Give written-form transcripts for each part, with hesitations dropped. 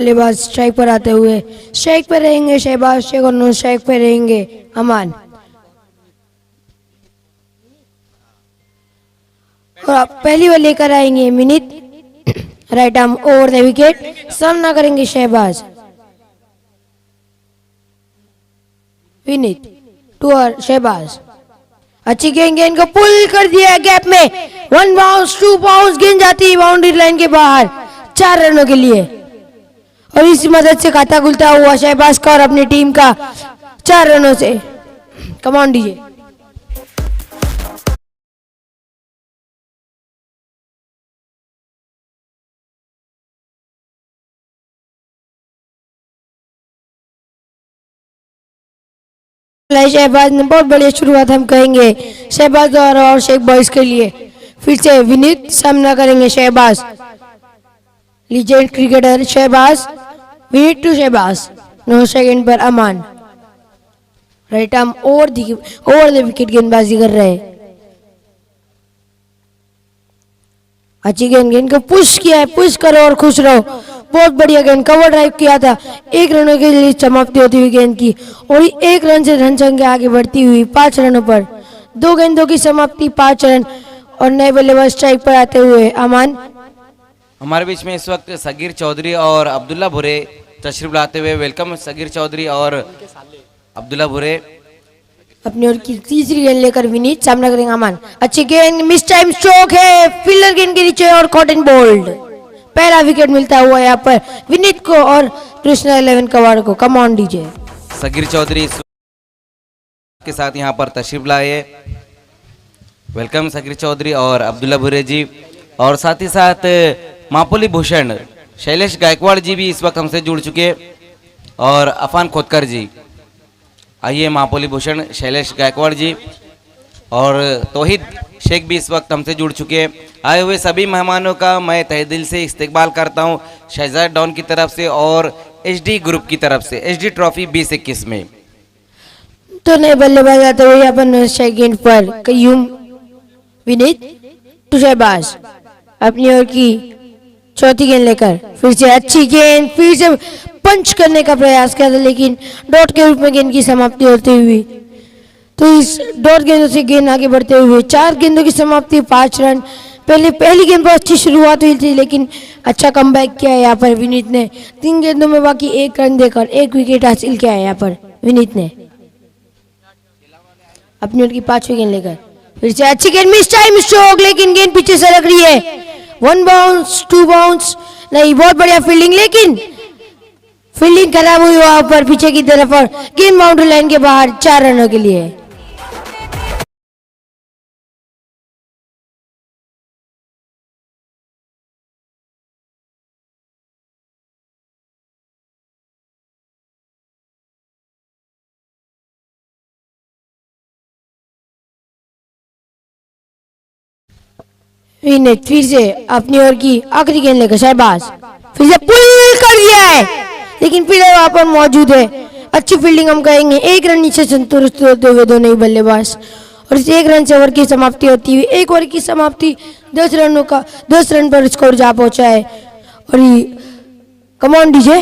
बल्लेबाज स्ट्राइक पर आते हुए स्ट्राइक पर रहेंगे शहबाज शेख और नो स्ट्राइक पर रहेंगे अमान। और आप पहली बार लेकर आएंगे मिनित, right arm over the wicket, सामना करेंगे शहबाज। विनीत टू शहबाज, अच्छी गेंद को पुल कर दिया गैप में, 1 बाउंस 2 बाउंस, गेंद जाती है बाउंड्री लाइन के बाहर 4 रनों के लिए। और इस मदद से खाता खुलता हुआ शहबाज का और अपनी टीम का 4 रनों से। कमान डीजे। शहबाज ने बहुत बढ़िया शुरुआत हम कहेंगे शहबाज और शेख बॉयज के लिए। फिर से विनीत सामना करेंगे Shahbaz, legend cricketer Shahbaz. Vineet to Shahbaz, 9 second पर Aman, right arm over the wicket गेंदबाजी कर रहे हैं। अच्छी गेंद को पुश किया है, पुश करो और खुश रहो। बहुत बढ़िया गेंद, कवर ड्राइव किया था, 1 रनों के लिए समाप्ति होती हुई गेंद की और 1 रन से रन संख्या आगे बढ़ती हुई 5 रनों पर। 2 गेंदों की समाप्ति 5 रन और नए बल्लेबाज स्ट्राइक पर आते हुए अमान। हमारे बीच में इस वक्त सगीर चौधरी और अब्दुल्ला भुरे तशरीफ लाते हुए। वेलकम सगीर चौधरी और अब्दुल्ला भुरे। अपनी ओर की तीसरी गेंद लेकर विनीत सामना करेंगे अमान। अच्छी गेंद, मिस टाइम स्ट्रोक है, फील्डर गेंद के नीचे और कॉटन बोल्ड। पहला विकेट मिलता हुआ यहाँ पर विनीत को और कृष्णा 11 कवाड़ को। Come on DJ. Sagir Chaudhary के साथ यहाँ पर तशरीफ लाए। वेलकम सगीर चौधरी और अब्दुल्ला भुरे जी। और साथ ही साथ मापोली भूषण शैलेश गायकवाड़ जी भी इस वक्त हमसे जुड़ चुके और अफान खोदकर जी। आइए मापोली भूषण शैलेश गायकवाड़ जी और तौहीद शेख भी इस वक्त हमसे जुड़ चुके हैं। आए हुए सभी मेहमानों का मैं तहे दिल से इस्तकबाल करता हूं शहजाद डॉन की तरफ से और एचडी ग्रुप की तरफ से। एचडी ट्रॉफी 2021 में तो नए बल्लेबाज आते हुए यहाँ पर गेंद पर कयूम। विनीत टू शहबाज, अपनी ओर की चौथी गेंद लेकर फिर से अच्छी गेंद, फिर से पंच करने का प्रयास किया था लेकिन डॉट के रूप में गेंद की समाप्ति होती हुई। तो इस डॉट गेंदों से गेंद आगे बढ़ते हुए 4 गेंदों की समाप्ति 5 रन। पहली गेंद पर अच्छी शुरुआत हुई थी लेकिन अच्छा कमबैक किया यहाँ पर विनीत ने। 3 गेंदों में बाकी 1 रन देकर 1 विकेट हासिल किया है यहाँ पर विनीत ने। अपनी ओर की 5वीं गेंद लेकर फिर से अच्छी गेंद, मिस टाइम स्ट्रोक, लेकिन गेंद पीछे सरक रही है। 1 बाउंस 2 बाउंस, नहीं बहुत बढ़िया फील्डिंग, लेकिन फील्डिंग खराब हुई वहां पर पीछे की तरफ और गेंद बाउंड्री लाइन के बाहर 4 रनों के लिए। विनीत फिर से अपनी ओर की आखिरी गेंद लेकर शहबाज, फिर से पुल कर दिया है लेकिन फिर वहां पर मौजूद है। अच्छी फील्डिंग हम कहेंगे। 1 रन नीचे संतुष्ट होते हुए दोनों ही बल्लेबाज और इस 1 रन से ओवर की समाप्ति होती हुई। 1 ओवर की समाप्ति 10 रनों का 10 रन पर स्कोर जा पहुंचा है। और कम ऑन डीजे।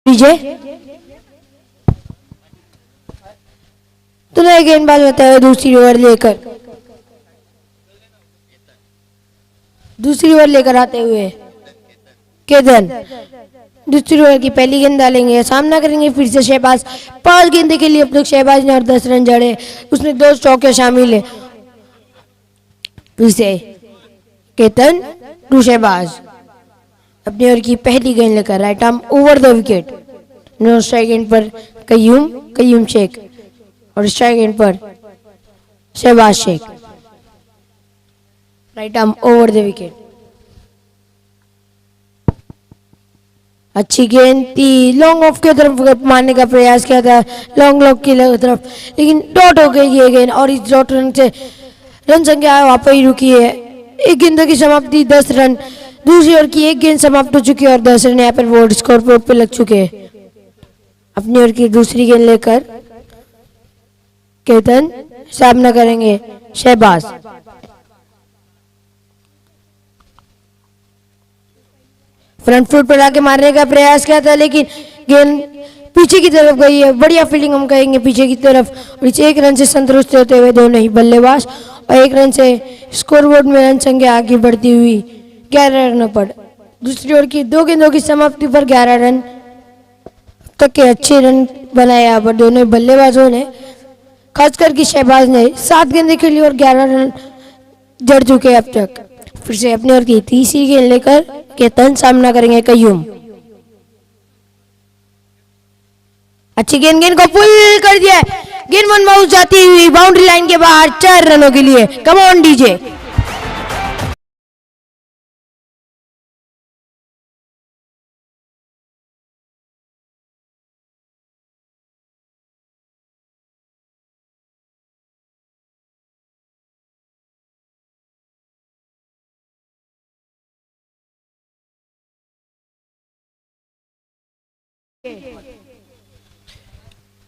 डीजे तो नए गेंदबाज होता है दूसरी ओवर लेकर आते हुए केतन। दूसरी ओवर की पहली गेंद डालेंगे, सामना करेंगे फिर से शहबाज। 5 गेंदे के लिए अब तक शहबाज ने और 10 रन जड़े, उसमें 2 चौके शामिल है। फिर से केतन टू शहबाज, अपनी ओर की पहली गेंद लेकर right arm over the wicket. Non strike end पर कयूम शेख और स्ट्राइक एंड पर Shahbaz Sheikh, right arm over the wicket. अच्छी गेंद थी, लॉन्ग ऑफ की तरफ मारने का प्रयास किया था, लॉन्ग लॉक की तरफ, लेकिन डॉट हो गई ये गेंद और इस डॉट रन से रन संख्या वहां पर ही रुकी है। एक गेंद की समाप्ति 10 रन, दूसरी ओवर की एक गेंद समाप्त हो चुकी है और 10 रन यहाँ पर बोर्ड स्कोर बोर्ड पे लग चुके हैं। अपनी ओर की दूसरी गेंद लेकर केतन सामना करेंगे शहबाज। फ्रंट फुट पर आके मारने का प्रयास किया था, लेकिन गेंद पीछे की तरफ गई है। बढ़िया फील्डिंग हम कहेंगे पीछे की तरफ, और इस एक रन से संतुष्ट होते हुए दोनों ही बल्लेबाज, और एक रन से स्कोरबोर्ड में रन संख्या आगे बढ़ती हुई 11 रनों पर। दूसरी ओर की 2 गेंदों की समाप्ति पर 11 रन तक के अच्छे रन बनाए यहाँ पर दोनों बल्लेबाजों ने, खासकर कि शहबाज ने 7 गेंदें खेली और 11 रन जड़ चुके अब तक। फिर से अपनी ओर की तीसरी गेंद लेकर केतन सामना करेंगे कयूम। अच्छी गेंद को पुल कर दिया है, गेंद वन बाउंस जाती हुई बाउंड्री लाइन के बाहर 4 रनों के लिए। कम ऑन डीजे।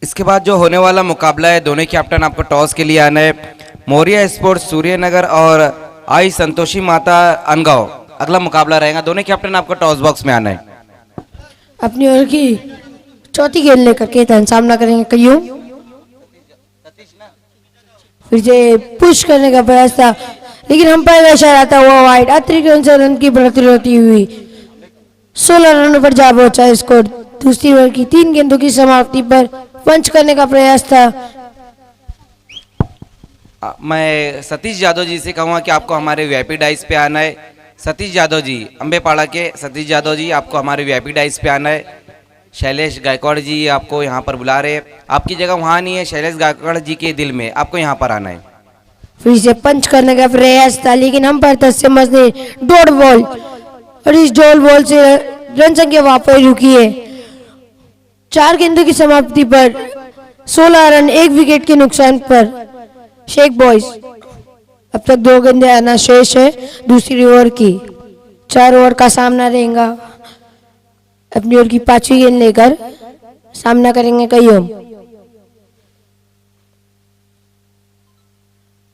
इसके बाद जो होने वाला मुकाबला है, दोनों कैप्टन आपको टॉस के लिए आना है। मौर्या स्पोर्ट्स सूर्यनगर और आई संतोषी माता अनगांव अगला मुकाबला रहेगा। दोनों कैप्टन आपको टॉस बॉक्स में आना है। अपनी ओर की चौथी गेंद लेकर केतन सामना करेंगे कयूम। फिर से पुश करने का प्रयास था, लेकिन अंपायर का इशारा था वो वाइड। अतिरिक्त रन से रन की बढ़ोतरी होती हुई 16 रनों पर जा पहुंचा स्कोर। दूसरी ओवर की 3 गेंदों की समाप्ति पर पंच करने का प्रयास था। मैं सतीश यादव जी से कहूँगा कि आपको हमारे वीआईपी डाइस पे आना है। सतीश यादव जी, अम्बेपाड़ा के सतीश यादव जी, आपको हमारे वीआईपी डाइस पे आना है। शैलेश गायकवाड़ जी आपको यहाँ पर बुला रहे हैं। आपकी जगह वहाँ नहीं है, शैलेश गायकवाड़ जी के दिल में, आपको यहाँ पर आना है। फिर से पंच करने का प्रयास था, लेकिन अंपायर तस्मस ने डॉट बॉल, और इस डॉट बॉल से रन संख्या वहां पर रुकी है। 4 गेंदों की समाप्ति पर 16 रन 1 विकेट के नुकसान पर शेख बॉयज। अब तक 2 गेंदें आना शेष है दूसरी ओवर की। 4 ओवर का सामना रहेगा। अपनी ओवर की 5वीं गेंद लेकर सामना करेंगे कयूम।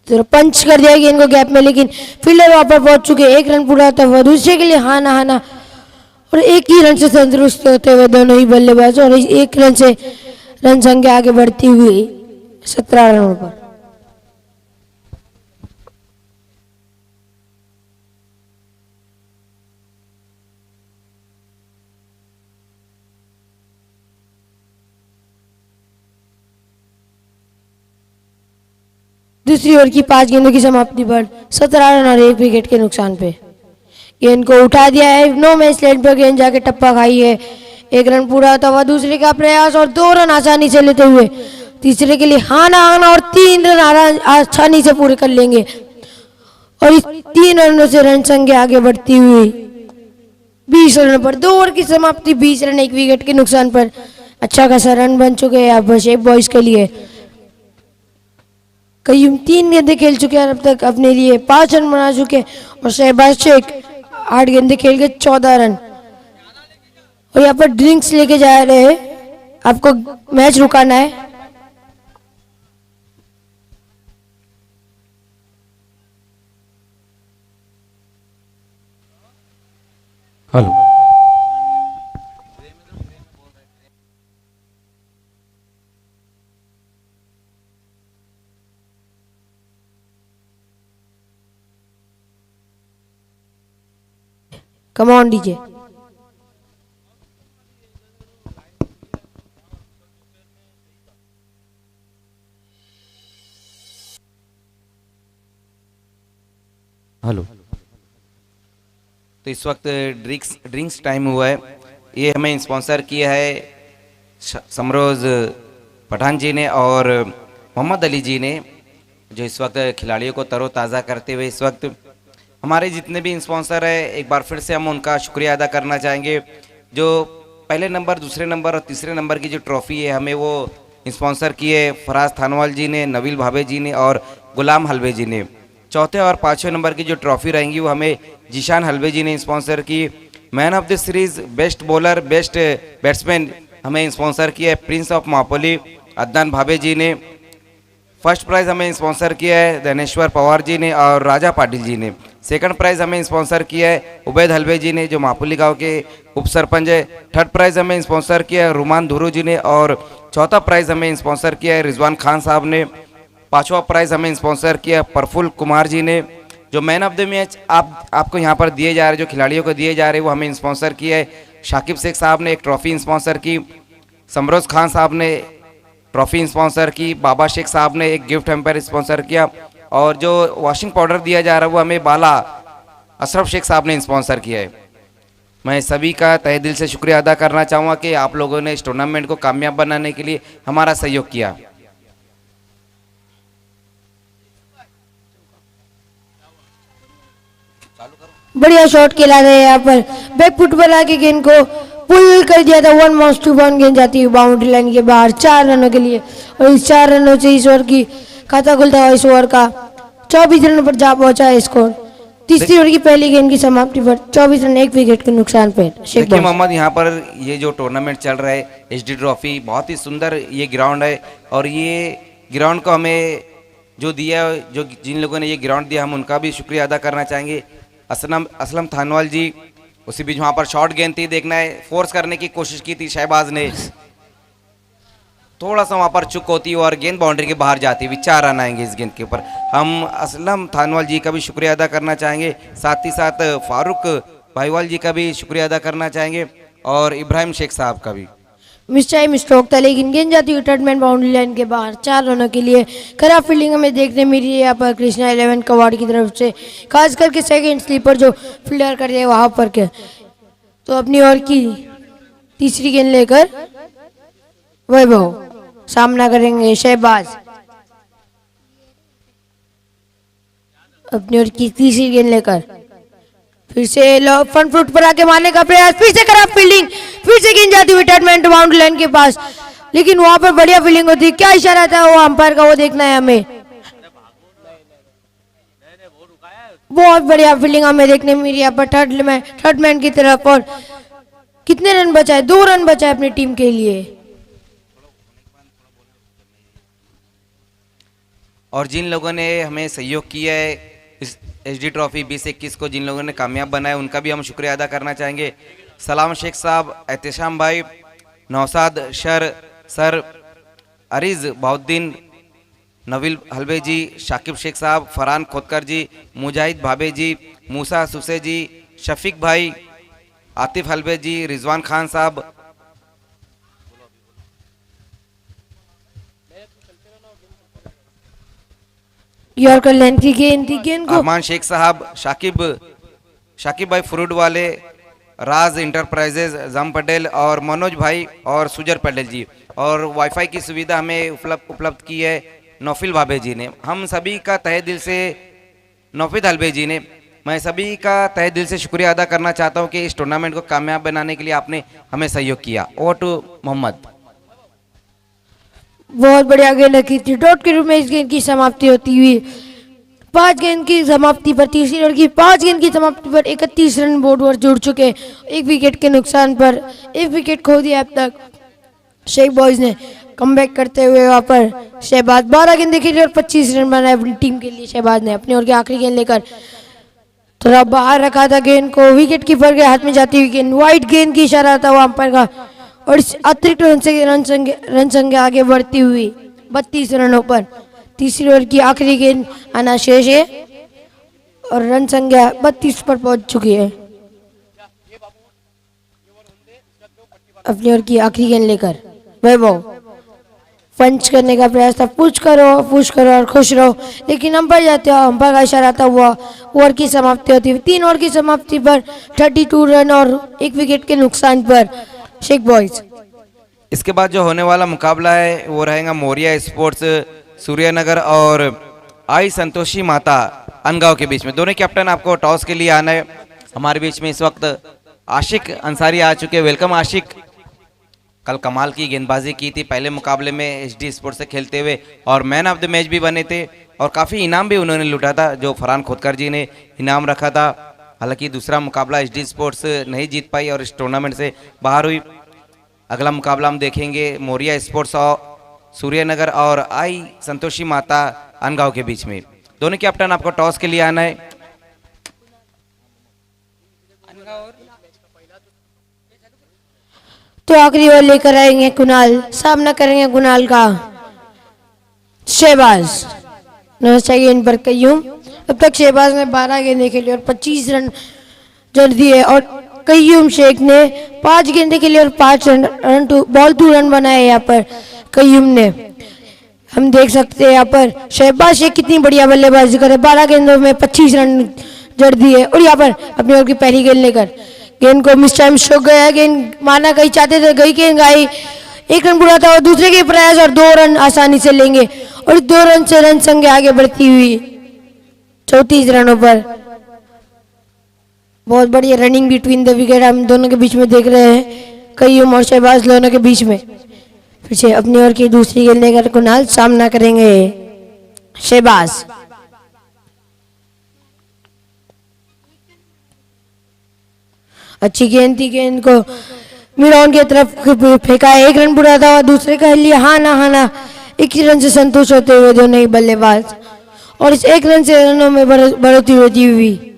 तो पंच कर दिया गेंद को गैप में, लेकिन फील्डर वहां पर पहुंच चुके। 1 रन पूरा होता हुआ दूसरे के लिए हाना हाना, और 1 ही रन से संतुष्ट होते हुए दोनों ही बल्लेबाज, और 1 रन से रन संख्या आगे बढ़ती हुई 17 रनों पर। दूसरी ओवर की 5 गेंदों की समाप्ति पर 17 रन और 1 विकेट के नुकसान पे गेंद को उठा दिया है। नो मैच लाइन पर गेंद जाके टप्पा खाई है। 1 रन पूरा होता हुआ दूसरे का प्रयास, और 2 रन आसानी से लेते हुए तीसरे के लिए हाना हाना, और 3 रन आसानी से पूरे कर लेंगे। और इस 3 रनों से रन संख्या आगे बढ़ती हुई 20 रनों पर। 2 ओवर की समाप्ति 20 रन 1 विकेट के नुकसान पर। अच्छा खासा रन बन चुके हैं अब शेख बॉयज के लिए। कयूम 3 गेंदें खेल चुके हैं अब तक, अपने लिए 5 रन बना चुके, और शहबाज शेख 8 गेंदें खेल के 14 रन। और यहाँ पर ड्रिंक्स लेके जा रहे हैं, आपको मैच रुकाना है। Hello, come on DJ. Hello. तो इस वक्त ड्रिंक्स टाइम हुआ है। ये हमें स्पॉन्सर किया है समरोज पठान जी ने और मोहम्मद अली जी ने, जो इस वक्त खिलाड़ियों को तरोताज़ा करते हुए इस वक्त हमारे जितने भी स्पॉन्सर है, एक बार फिर से हम उनका शुक्रिया अदा करना चाहेंगे। जो पहले नंबर, दूसरे नंबर और तीसरे नंबर की जो ट्रॉफी है हमें वो स्पॉन्सर किए फराज थानवाल जी ने, नवील भावे जी ने और गुलाम हलवे जी ने। चौथे और पाँचवें नंबर की जो ट्रॉफी रहेंगी वो हमें जीशान हलवे जी ने स्पॉन्सर की। Man of the series, best bowler, best batsman हमें स्पॉन्सर किया है प्रिंस ऑफ मापोली अदनान भावे जी ने। फर्स्ट प्राइज़ हमें स्पॉन्सर किया है धनेश्वर पवार जी ने और राजा पाटिल जी ने। सेकंड प्राइज़ हमें स्पॉन्सर किया है उबैद हलवे जी ने जो मापुली गांव के उप सरपंच है। थर्ड प्राइज़ हमें स्पॉन्सर किया है रुमान धुरू जी ने और चौथा प्राइज़ हमें स्पॉन्सर किया है रिजवान खान साहब ने। पांचवा प्राइज़ हमें स्पॉन्सर किया प्रफुल्ल कुमार जी ने। जो मैन ऑफ द मैच आपको यहाँ पर दिए जा रहे, जो खिलाड़ियों को दिए जा रहे, वो हमें स्पॉन्सर किया है शाकिब शेख साहब ने एक ट्रॉफी स्पॉन्सर की, समरोज खान साहब ने ट्रॉफी स्पॉन्सर की, बाबा शेख साहब ने एक गिफ्ट एम्पायर स्पॉन्सर किया और जो वॉशिंग पाउडर दिया जा रहा है वो हमें बाला अशरफ शेख साहब ने स्पॉन्सर किया है। मैं सभी का तहे दिल से शुक्रिया अदा करना चाहूँगा कि आप लोगों ने इस टूर्नामेंट को कामयाब बनाने के लिए हमारा सहयोग किया। बढ़िया शॉट खेला था यहाँ पर, बैक फुट पर आके गेंद को पुल कर दिया था। 1-1 गेंद जाती हुई बाउंड्री लाइन के बाहर 4 रनों के लिए और इस 4 रनों से इस ओवर की खाता खुलता हुआ इस ओवर का 24 रनों पर जा पहुंचा है स्कोर। तीसरी ओवर की पहली गेंद की समाप्ति पर 24 रन 1 विकेट के नुकसान पर। देखिए मोहम्मद, यहाँ पर ये जो टूर्नामेंट चल रहा है एचडी ट्रॉफी, बहुत ही सुंदर ये ग्राउंड है और ये ग्राउंड को हमें जो दिया, जो जिन लोगों ने ये ग्राउंड दिया हम उनका भी शुक्रिया अदा करना चाहेंगे। असलम थानवाल जी, उसी बीच वहाँ पर शॉर्ट गेंद थी, देखना है फोर्स करने की कोशिश की थी शहबाज ने, थोड़ा सा वहाँ पर चुक होती और गेंद बाउंड्री के बाहर जाती हुई 4 रन आएंगे इस गेंद के ऊपर। हम असलम थानवाल जी का भी शुक्रिया अदा करना चाहेंगे, साथ ही साथ फारूक भाईवाल जी का भी शुक्रिया अदा करना चाहेंगे और इब्राहिम शेख साहब का भी। मिस टाइम स्ट्रोक था लेकिन गेंद जाती हुई टर्टमैन बाउंड्री लाइन के बाहर 4 रनों के लिए। खराब फील्डिंग हमें देखने मिली है यहाँ पर कृष्णा 11 कवाड़ की तरफ से, खास करके सेकंड स्लीपर जो फील्डर कर दिया वहाँ पर के। तो अपनी ओर की तीसरी गेंद लेकर वैभव सामना करेंगे शहबाज। अपनी ओर की तीसरी गेंद लेकर फिर से फ्रंट फुट पर आके मारने का प्रयास, फिर से खराब फील्डिंग, फिर से गेंद जाती हुई टर्टमैन बाउंड्री लाइन के पास, लेकिन वहां पर बढ़िया फील्डिंग होती है। क्या इशारा था वो अंपायर का, वो देखना है हमें। बहुत बढ़िया फील्डिंग हमें देखने मिली यहाँ पर थर्डमैन की तरफ। और कितने रन बचा है? 2 रन बचा है अपनी टीम के लिए। और जिन लोगों ने हमें सहयोग किया है इस एचडी ट्रॉफी 2021 को, जिन लोगों ने कामयाब बनाया उनका भी हम शुक्रिया अदा करना चाहेंगे। सलाम शेख साहब, एहतशाम भाई, नौसाद सर, अरीज बाउद्दीन, नवील हलवे जी, शाकिब शेख साहब, फरहान खोदकर जी, मुजाहिद भाबे जी, मूसा सुसे जी, शफीक भाई, आतिफ हलवे जी, रिजवान खान साहब, यॉर्कर लेंथ की गेंद थी, गेंद को अरमान शेख साहब, शाकिब भाई फ्रूट वाले, राज इंटरप्राइजेज जम पटेल और मनोज भाई और सुजर पटेल जी। और वाईफाई की सुविधा हमें उपलब्ध की है नौफिल भाबे जी ने। हम सभी का तहे दिल से, नौफिल हलवे जी ने, मैं सभी का तहे दिल से शुक्रिया अदा करना चाहता हूं कि इस टूर्नामेंट को कामयाब बनाने के लिए आपने हमें सहयोग किया। Over to Mohammad. बहुत बढ़िया गेंद रखी थी। डॉट के रूप में इस गेंद की समाप्ति होती हुई 5 गेंद की समाप्ति पर, तीसरी ओवर की 5 गेंद की समाप्ति पर 31 रन बोर्ड पर जुड़ चुके। 1 विकेट के नुकसान पर 1 विकेट खो दिया अब तक शेख बॉयज ने। कमबैक करते हुए वहाँ पर शहबाज 12 गेंद खेली और 25 रन बनाए अपनी टीम के लिए। शहबाज ने अपनी ओर की आखिरी गेंद लेकर थोड़ा बाहर रखा था गेंद को, विकेट कीपर के हाथ में जाती हुई गेंद, वाइड गेंद की इशारा था वो अंपायर का और इस अतिरिक्त रन संख्या आगे बढ़ती हुई 32 रनों पर। तीसरी ओवर की आखिरी गेंद आना शेष है और रन संख्या 32 पर पहुंच चुकी है। अपनी ओर की आखिरी गेंद लेकर वैभव पंच करने का प्रयास था, पुश करो और खुश रहो, लेकिन अंपायर जाते हो, अंपायर का इशारा था हुआ। ओवर की समाप्ति होती हुई 3 ओवर की समाप्ति पर 32 रन और 1 विकेट के नुकसान पर शेख बॉयज। इसके बाद जो होने वाला मुकाबला है वो रहेगा मोरिया स्पोर्ट्स सूर्यनगर और आई संतोषी माता अनगांव के बीच में। दोनों कैप्टन आपको टॉस के लिए आना है। हमारे बीच में इस वक्त आशिक अंसारी आ चुके हैं। वेलकम आशिक। कल कमाल की गेंदबाजी की थी पहले मुकाबले में एचडी स्पोर्ट्स से खेलते हुए, और मैन ऑफ द मैच भी बने थे, और काफ़ी इनाम भी उन्होंने लूटा था जो फरहान खोदकर जी ने इनाम रखा था। हालांकि दूसरा मुकाबला एचडी स्पोर्ट्स नहीं जीत पाई और इस टूर्नामेंट से बाहर हुई। अगला मुकाबला हम देखेंगे मोरिया स्पोर्ट्स और सूर्यनगर और आई संतोषी माता अनगांव के बीच में। दोनों कैप्टन आपको टॉस के लिए आना है। तो आखिरी ओवर लेकर आएंगे कुणाल, सामना करेंगे कुणाल का शहबाज। नमस्ते गेंद पर कयूम। अब तक शहबाज ने 12 गेंदें खेली और 25 रन जड़ दिए, और कयूम शेख ने 5 गेंदें खेली और 5 रन बॉल 2 रन बनाए। यहाँ पर कयूम ने, हम देख सकते हैं यहाँ पर शहबाज शेख कितनी बढ़िया बल्लेबाजी करे, 12 गेंदों में 25 रन जड़ दिए। और यहाँ पर अपनी ओर की पहली गेंद लेकर गेंद को मिस टाइम शो गया, गेंद मारना कहीं चाहते थे, गई गेंद गई, 1 रन पूरा था और दूसरे के प्रयास और 2 रन आसानी से लेंगे, और 2 रन से रन संख्या आगे बढ़ती हुई 34 रनों पर। बहुत बढ़िया रनिंग बिटवीन द विकेट हम दोनों के बीच में देख रहे हैं, कयूम और शहबाज दोनों के बीच में। फिर से अपनी ओर की दूसरी गेंद लेकर कुणाल सामना करेंगे शहबाज। अच्छी गेंद थी, गेंद को मिड ऑन की तरफ फेंका, 1 रन पूरा था और दूसरे का लिए हाँ ना 21 रन से संतुष्ट होते हुए दोनों ही बल्लेबाज, और इस 1 रन से रनों में बढ़ोतरी होती हुई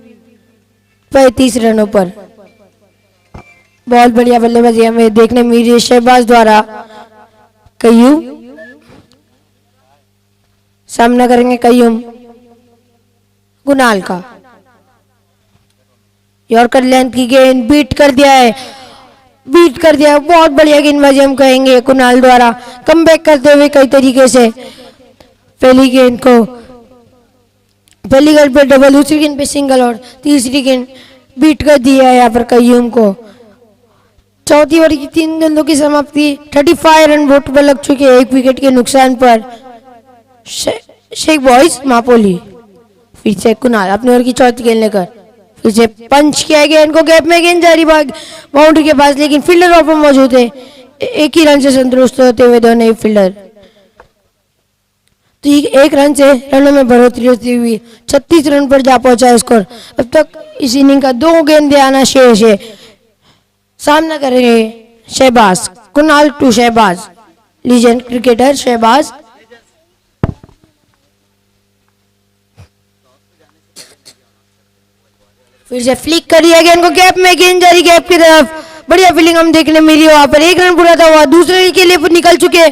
35 रनों पर। बहुत बढ़िया बल्लेबाजी हमें देखने मिली है शहबाज द्वारा। कयूम सामना करेंगे कयूम कुणाल का। यॉर्कर लेंथ की गेंद बीट कर दिया है, बहुत बढ़िया गेंदबाजी हम कहेंगे कुणाल द्वारा, कमबैक करते हुए कई तरीके से। पहली गेंद पे डबल, दूसरी गेंद पे सिंगल और तीसरी गेंद बीट कर दिया है यहाँ पर कयूम को। चौथी ओवर की 3 गेंदों की समाप्ति, 35 रन बोर्ड पर लग चुके हैं 1 विकेट के नुकसान पर। शेख बॉयज मापोली। फिर से कुणाल अपनी ओर की चौथी गेंद लेकर फिर से पंच किया गया, इनको गैप में गेंद जारी बाउंड्री के पास, लेकिन फील्डर ऑफ मौजूद है, 1 ही रन से संतुष्ट होते हुए दोनों ही फील्डर। तो 1 रन से रनों में बढ़ोतरी होती हुई 36 रन पर जा पहुंचा स्कोर। अब तक इस इनिंग का 2 गेंदे आना शेष है। सामना करेंगे Shahbaz, Kunal to Shahbaz, legend cricketer Shahbaz. फिर से फ्लिक कर दिया गया, इनको गैप में गेंद जारी, गैप की तरफ बढ़िया फील्डिंग हम देखने मिली। वहां पर 1 रन पूरा था, हुआ दूसरे के लिए निकल चुके,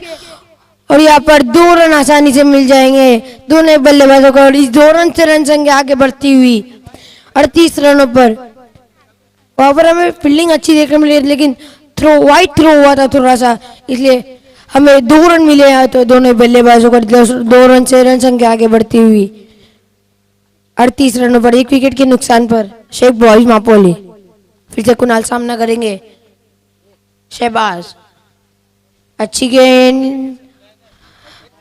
और यहाँ पर 2 रन आसानी से मिल जाएंगे दोनों बल्लेबाजों को, और इस 2 रन से रन संख्या आगे बढ़ती हुई 38 रनों पर। वहां पर हमें फील्डिंग अच्छी देखने मिली, लेकिन वाइड थ्रो हुआ था थोड़ा सा, इसलिए हमें 2 रन मिले हैं। तो दोनों बल्लेबाजों को 2 रन से रन संख्या आगे बढ़ती हुई 38 रनों पर 1 विकेट के नुकसान पर शेख बॉयज मापोली। फिर से कुणाल सामना करेंगे शहबाज। अच्छी गेंद,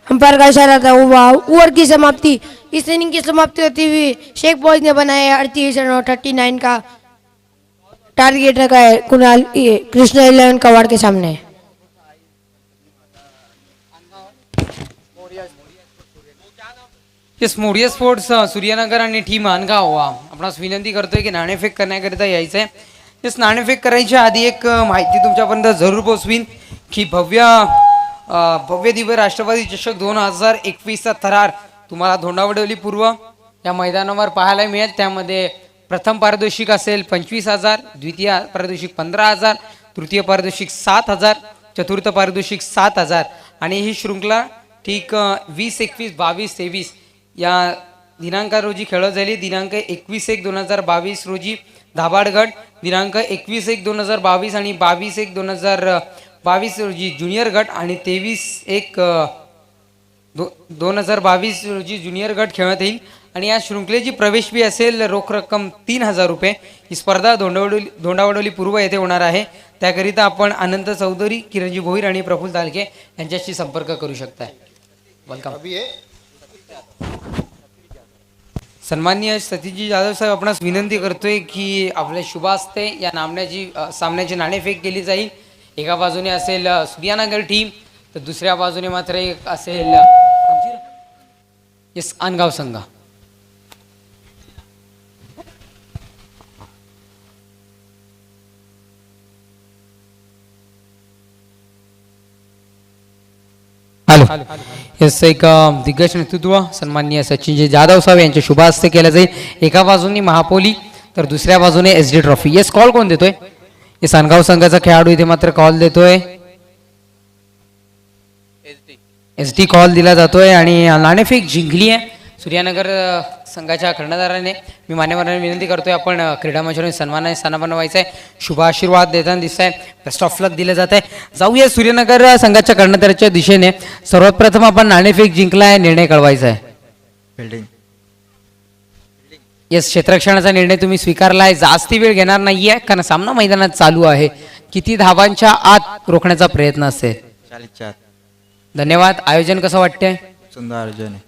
अंपायर का इशारा था, ओवर की समाप्ति, इस इनिंग की समाप्ति होती हुई शेख बॉयज ने बनाया 38 रन और 39 का टारगेट रखा है कुणाल कृष्णा 11 कवाड़ के सामने। मोरिया स्पोर्ट्स सूर्यनगर आणि टीम अनगाव आपणास विनंती करतोय की नाणेफेक करण्याकरिता यायचं आहे। इस नाणेफेक करायच्या आधी एक माहिती तुमच्यापर्यंत जरूर पोहोचवीन की भव्य दिव्य राष्ट्रवादी चषक 2021चा थरार तुम्हाला धोंडावडोली पूर्व या मैदानावर पाहायला मिळेल। त्यामध्ये प्रथम पारितोषिक असेल 25,000, द्वितीय पारितोषिक 15,000, तृतीय पारितोषिक 7,000, चतुर्थ पारितोषिक 7,000 आणि ही शृंखला ठीक 20, 21, 22, 23 या दिनांका रोजी खेळत झाली। दिनांक 21/1/2022 रोजी धाबाडगड, दिनांक 21/1/2022 आणि 22/1/2022 रोजी ज्युनियर गट आणि 23/1/2022 रोजी ज्युनियर गट खेळत येईल। आणि या शृंखलेची प्रवेश फी असेल रोख रक्कम 3,000 रुपये। ही स्पर्धा धोंडावडोली पूर्व येथे होणार आहे। त्याकरिता आपण अनंत चौधरी, किरणजी भोईर आणि प्रफुल्ल तालके यांच्याशी संपर्क करू शकता। वेलकम। सन्माननीय सतीशजी जाधव साहेब, आपणास विनंती करतोय की आपल्या शुभास्ते या सामन्याची नाणेफेक केली जाईल। एका बाजूने असेल सूर्यानगर टीम, तर दुसऱ्या बाजूने मात्र एक असेल येस आनगाव संघ. हॅलो. येस, एक दिग्गज नेतृत्व सन्माननीय सचिनजी जाधव साहेब यांच्या शुभ हस्ते केलं जाईल. एका बाजूने महापोली तर दुसऱ्या बाजूने SD ट्रॉफी. येस, कॉल कोण देतोय? हे सानगाव संघाचा खेळाडू इथे मात्र कॉल देतोय. SD कॉल दिला जातोय आणि नाणेफेक जिंकली आहे सूर्यानगर संघाच्या कर्णधाराने. मी मान्यवरांना विनंती करतोय आपण क्रीडा मंचावरून सन्मानाने स्थानापन्न व्हायचं आहे. शुभ आशीर्वाद देताना दिसत आहे. बेस्ट ऑफ लक दिलं जात आहे. जाऊया सूर्यनगर संघाच्या कर्णधाराच्या दिशेने. सर्वात प्रथम आपण नाणेफेक जिंकलाय, निर्णय कळवायचा आहे. फिल्डिंग येस, क्षेत्ररक्षणाचा निर्णय तुम्ही स्वीकारलाय. जास्ती वेळ घेणार नाहीये कारण सामना मैदानात चालू आहे. किती धावांच्या आत रोखण्याचा प्रयत्न असेल? 44. धन्यवाद. आयोजन कसं वाटतंय? सुंदर आयोजन आहे.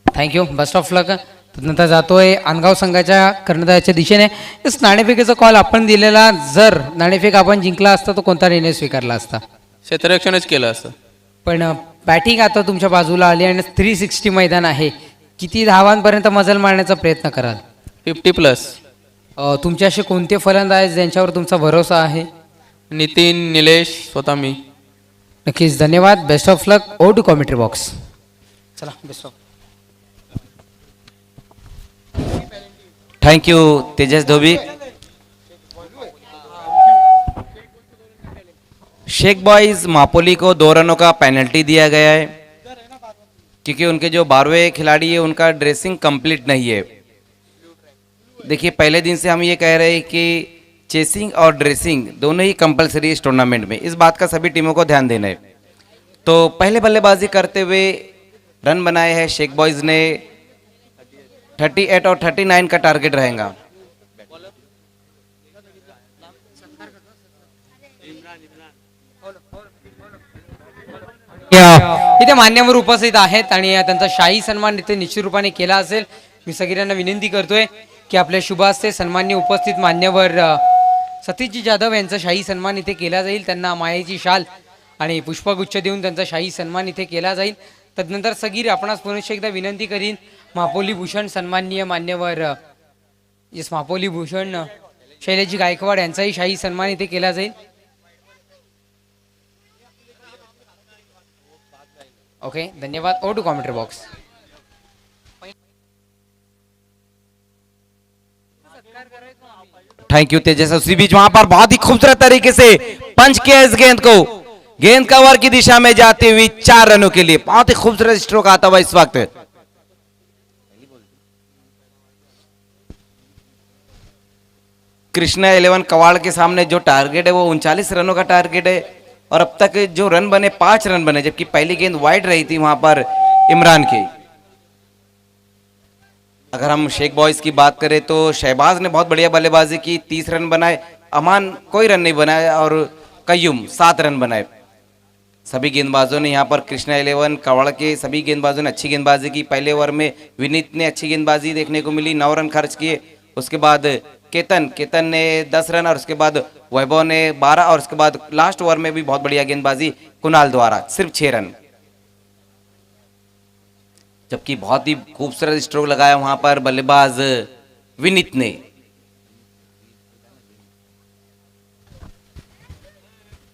Thank you, best of luck. नंतर जातोय आनगाव संघाच्या कर्णधाराच्या दिशेने. येस, नाणेफेकीचा कॉल आपण दिलेला. जर नाणेफेक आपण जिंकला असता तर कोणता निर्णय स्वीकारला असता? क्षेत्ररक्षणच केलं असतं. पण बॅटिंग आता तुमच्या बाजूला आली आणि 360 मैदान आहे. किती धावांपर्यंत मजल मारण्याचा प्रयत्न कराल? 50+. तुमचे असे कोणते फलंदाज ज्यांच्यावर तुमचा भरोसा आहे? नितीन, निलेश, स्वतः मी. नक्कीच, धन्यवाद. Best of luck. Over to commentary box. चला, best of. Thank you Tejas Dhobi. Sheikh boys Mapoli को 2 रनों का पेनल्टी दिया गया है क्योंकि उनके जो 12वें खिलाड़ी है उनका ड्रेसिंग कंप्लीट नहीं है. देखिए, पहले दिन से हम ये कह रहे हैं कि चेसिंग और ड्रेसिंग दोनों ही कंपलसरी इस टूर्नामेंट में. इस बात का सभी टीमों को ध्यान देना है. तो पहले बल्लेबाजी करते हुए रन बनाए हैं शेख बॉयज ने. 38 और 39 का टारगेट रहेगा. इथे मान्यवर उपस्थित आहेत आणि त्यांचा शाही सन्मान इथे निश्चित रूपाने केला असेल. मी सगळ्यांना विनंती करतोय की आपल्या शुभ हस्ते सन्मान्य उपस्थित मान्यवर सतीशजी जाधव यांचा शाही सन्मान इथे केला जाईल. त्यांना मायेची शाल आणि पुष्पगुच्छ देऊन त्यांचा शाही सन्मान इथे केला जाईल. तदनंतर सगीर आपणास पुनश्च एकदा विनंती करीन, महापोली भूषण सन्माननीय मान्यवर येस महापोली भूषण शैलेजी गायकवाड यांचाही शाही सन्मान इथे केला जाईल. ओके, धन्यवाद. Over to commentary box. Thank you Tejas. उसी बीच वहां पर बहुत ही खूबसूरत तरीके से पंच किया इस गेंद को. गेंद कवर की दिशा में जाती हुई 4 रनों के लिए बहुत ही खूबसूरत स्ट्रोक आता हुआ इस वक्त. कृष्णा 11 कवाड़ के सामने जो टारगेट है वो 39 रनों का टारगेट है और अब तक जो रन बने 5 रन बने, जबकि पहली गेंद वाइड रही थी वहां पर इमरान की. अगर हम शेख बॉयज की बात करें तो शहबाज ने बहुत बढ़िया बल्लेबाजी की, 30 रन बनाए. अमान कोई रन नहीं बनाया और कयूम 7 रन बनाए. सभी गेंदबाजों ने यहाँ पर कृष्णा 11 कवाड़ के सभी गेंदबाजों ने अच्छी गेंदबाजी की. पहले ओवर में विनीत ने अच्छी गेंदबाजी देखने को मिली, 9 रन खर्च किए. उसके बाद केतन ने 10 रन और उसके बाद वैभव ने 12 और उसके बाद लास्ट ओवर में भी बहुत बढ़िया गेंदबाजी कुणाल द्वारा सिर्फ 6 रन. जबकि बहुत ही खूबसूरत स्ट्रोक लगाया वहां पर बल्लेबाज विनीत ने.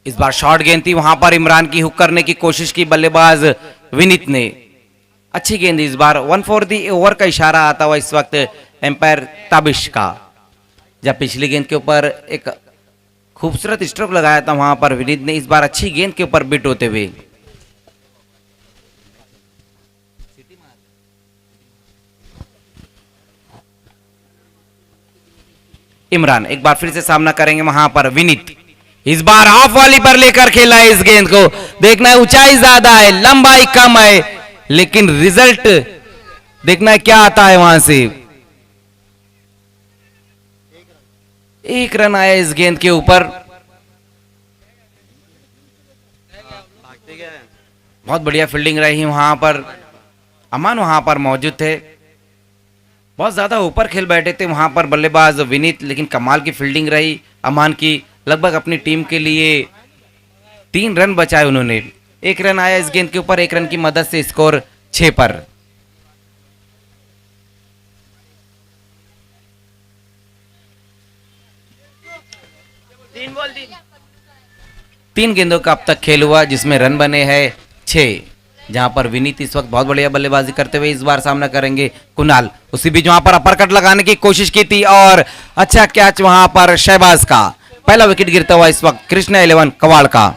इस बार शॉर्ट गेंद थी, वहां पर इमरान की हुक करने की कोशिश की बल्लेबाज विनीत ने. अच्छी गेंद इस बार 1 for the ओवर का इशारा आता हुआ इस वक्त एम्पायर ताबिश का. जब पिछली गेंद के ऊपर एक खूबसूरत स्ट्रोक लगाया था वहां पर विनीत ने, इस बार अच्छी गेंद के ऊपर बिट होते हुए इमरान एक बार फिर से सामना करेंगे. वहां पर विनीत इस बार ऑफ वाली पर लेकर खेला है इस गेंद को. देखना है ऊंचाई ज्यादा है, लंबाई कम है, लेकिन रिजल्ट देखना है क्या आता है वहां से. 1 रन आया इस गेंद के ऊपर. बहुत बढ़िया फील्डिंग रही वहां पर. अमान वहां पर मौजूद थे, बहुत ज्यादा ऊपर खेल बैठे थे वहां पर बल्लेबाज विनीत, लेकिन कमाल की फील्डिंग रही अमान की. लगभग अपनी टीम के लिए 3 रन बचाए उन्होंने। 1 रन आया इस गेंद के ऊपर, 1 रन की मदद से स्कोर 6 पर। तीन गेंदों का अब तक खेल हुआ जिसमें रन बने हैं 6, जहां पर विनीत इस वक्त बहुत बढ़िया बल्लेबाजी करते हुए इस बार सामना करेंगे कुणाल। उसी बीच वहां पर अपर कट लगाने की कोशिश की थी और अच्छा कैच वहां पर शहबाज का। पहला विकेट गिरता हुआ इस वक्त कृष्णा 11 कवाड़ का।